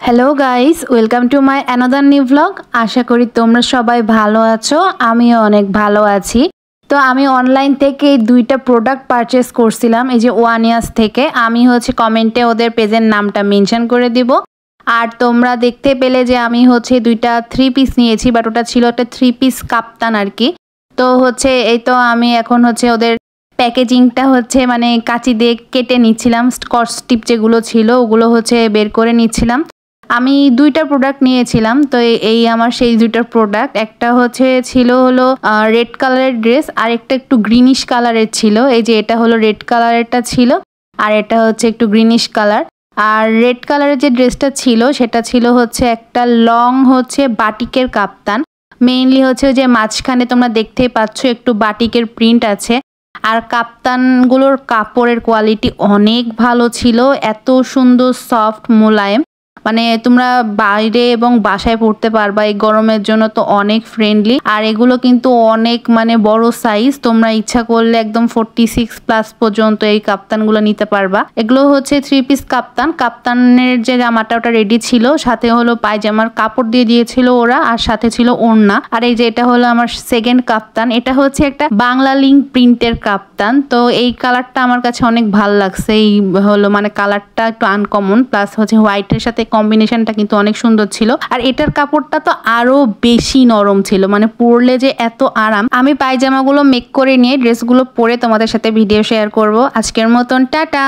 Hello guys, welcome to my another new blog. আশা করি তোমরা সবাই ভালো আছো, আমিও অনেক ভালো আছি। তো আমি অনলাইন থেকে দুইটা প্রোডাক্ট পারচেস করছিলাম, এই যে ওয়ানিয়াস থেকে। আমি কমেন্টে ওদের পেজের নামটা মেনশন করে দিব। আর তোমরা দেখতে পেলে যে আমি দুইটা 3 পিস নিয়েছি, বাট ওটা ছিল একটা 3 পিস কাপ্তান আর কি। তো এই তো আমি এখন ওদের প্যাকেজিংটা মানে কাঁচি দিয়ে কেটে নিচ্ছিলাম, স্কচ টিপ যেগুলো ছিল ওগুলো বের করে নিচ্ছিলাম। আমি দুইটা প্রোডাক্ট নিয়েছিলাম, তো এই আমার সেই দুইটার প্রোডাক্ট। একটা ছিল রেড কালারের ড্রেস, আর একটা একটু গ্রিনিশ কালারের ছিল। এই যে এটা হলো রেড কালারেরটা ছিল, আর এটা একটু গ্রিনিশ কালার। আর রেড কালারের যে ড্রেসটা ছিল সেটা ছিল একটা লং বাটিকের কাপ্তান। মেইনলি যে মাঝখানে তোমরা দেখতেই পাচ্ছ একটু বাটিকের প্রিন্ট আছে। আর কাপ্তানগুলোর কাপড়ের কোয়ালিটি অনেক ভালো ছিল, এত সুন্দর সফট মোলায়েম, মানে তোমরা বাইরে এবং বাসায় পড়তে পারবা। এই গরমের জন্য তো অনেক ফ্রেন্ডলি। আর এগুলো কিন্তু অনেক বড় সাইজ, তোমরা ইচ্ছা করলে একদম 46+ পর্যন্ত এই কাপ্তানগুলো নিতে পারবা। এগুলো 3 পিস কাপ্তান। কাপ্তানের যে জামাটা ওটা রেডি ছিল, সাথে পায়জামার কাপড় দিয়ে দিয়েছিল ওরা, আর সাথে ছিল ওড়না। আর এই যে এটা আমার সেকেন্ড কাপ্তান। এটা একটা বাংলা লিঙ্ক প্রিন্টের কাপ্তান। তো এই কালারটা আমার কাছে অনেক ভালো লাগছে। এই কালারটা একটু আনকমন, প্লাস হোয়াইটের সাথে কম্বিনেশনটা কিন্তু অনেক সুন্দর ছিল। আর এটার কাপড়টা তো আরো বেশি নরম ছিল, পরলে যে এত আরাম। আমি পায়জামাগুলো মেক করে নিয়ে ড্রেসগুলো পরে তোমাদের সাথে ভিডিও শেয়ার করব। আজকের মতন টাটা।